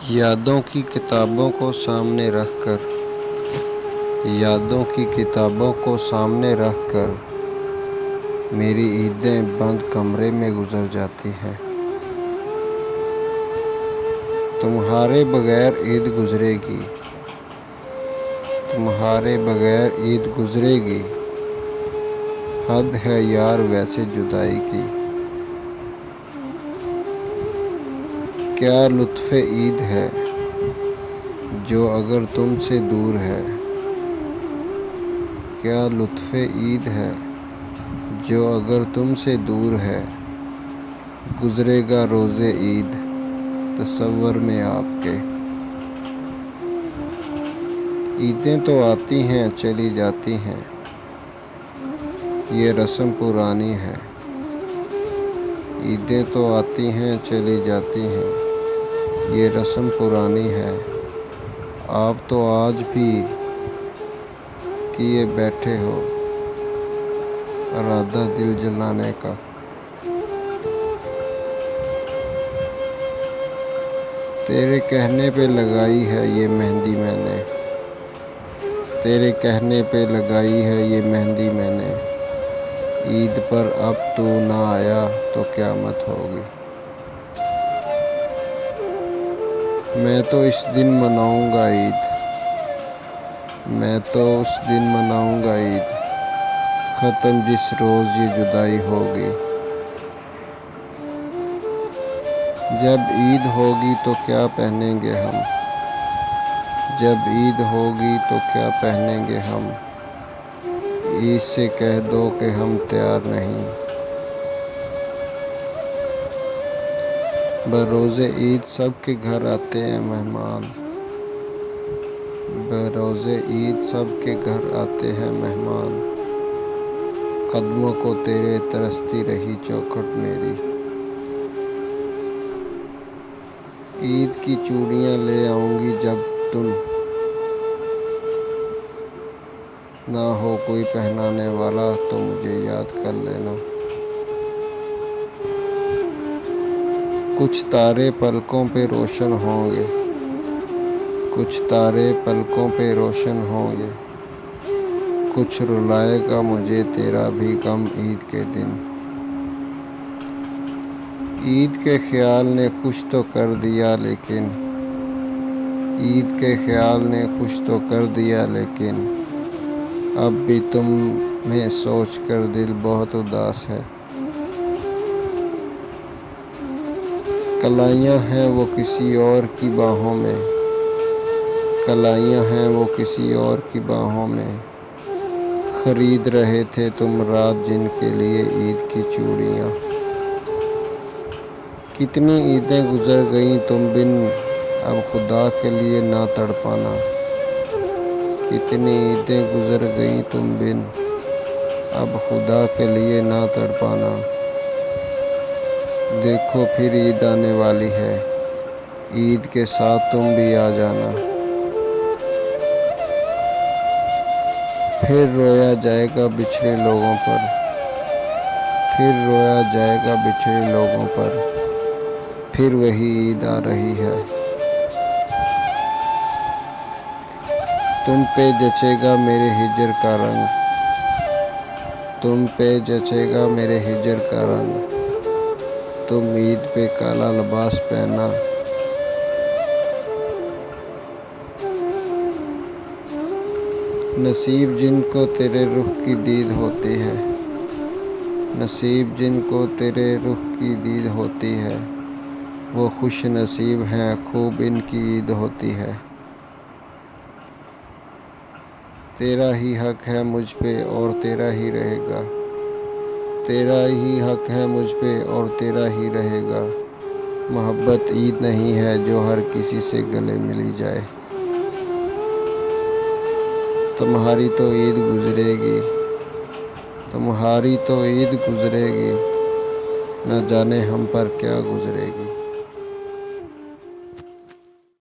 یادوں کی کتابوں کو سامنے رکھ کر یادوں کی کتابوں کو سامنے رکھ کر میری عیدیں بند کمرے میں گزر جاتی ہیں۔ تمہارے بغیر عید گزرے گی، تمہارے بغیر عید گزرے گی، حد ہے یار ویسے جدائی کی۔ کیا لطف عید ہے جو اگر تم سے دور ہے، کیا لطف عید ہے جو اگر تم سے دور ہے، گزرے گا روز عید تصور میں آپ کے۔ عیدیں تو آتی ہیں چلی جاتی ہیں، یہ رسم پرانی ہے۔ عیدیں تو آتی ہیں چلی جاتی ہیں، یہ رسم پرانی ہے۔ آپ تو آج بھی کیے بیٹھے ہو ارادہ دل جلانے کا۔ تیرے کہنے پہ لگائی ہے یہ مہندی میں نے، تیرے کہنے پہ لگائی ہے یہ مہندی میں نے۔ عید پر اب تو نہ آیا تو قیامت ہوگی۔ میں تو اس دن مناؤں گا عید، میں تو اس دن مناؤں گا عید، ختم جس روز یہ جدائی ہوگی۔ جب عید ہوگی تو کیا پہنیں گے ہم، جب عید ہوگی تو کیا پہنیں گے ہم، عید سے کہہ دو کہ ہم تیار نہیں۔ بروز عید سب کے گھر آتے ہیں مہمان، بروز عید سب کے گھر آتے ہیں مہمان، قدموں کو تیرے ترستی رہی چوکھٹ میری۔ عید کی چوڑیاں لے آؤں گی جب تم نہ ہو کوئی پہنانے والا تو مجھے یاد کر لینا۔ کچھ تارے پلکوں پہ روشن ہوں گے، کچھ تارے پلکوں پہ روشن ہوں گے، کچھ رلائے گا مجھے تیرا بھی غم عید کے دن۔ عید کے خیال نے خوش تو کر دیا لیکن، عید کے خیال نے خوش تو کر دیا لیکن، اب بھی تمہیں سوچ کر دل بہت اداس ہے۔ کلائیاں ہیں وہ کسی اور کی باہوں میں، کلائیاں ہیں وہ کسی اور کی باہوں میں، خرید رہے تھے تم رات جن کے لیے عید کی چوڑیاں۔ کتنی عیدیں گزر گئیں تم بن اب خدا کے لیے نہ تڑپانا، کتنی عیدیں گزر گئیں تم بن اب خدا کے لیے نہ تڑپانا۔ دیکھو پھر عید آنے والی ہے، عید کے ساتھ تم بھی آ جانا۔ پھر رویا جائے گا بچھڑے لوگوں پر، پھر رویا جائے گا بچھڑے لوگوں پر، پھر وہی عید آ رہی ہے۔ تم پہ جچے گا میرے ہجر کا رنگ، تم پہ جچے گا میرے ہجر کا رنگ، تم عید پہ کالا لباس پہننا۔ نصیب جن کو تیرے رخ کی دید ہوتی ہے، نصیب جن کو تیرے رخ کی دید ہوتی ہے، وہ خوش نصیب ہیں خوب ان کی عید ہوتی ہے۔ تیرا ہی حق ہے مجھ پہ اور تیرا ہی رہے گا، تیرا ہی حق ہے مجھ پہ اور تیرا ہی رہے گا۔ محبت عید نہیں ہے جو ہر کسی سے گلے ملی جائے۔ تمہاری تو عید گزرے گی، تمہاری تو عید گزرے گی، نہ جانے ہم پر کیا گزرے گی۔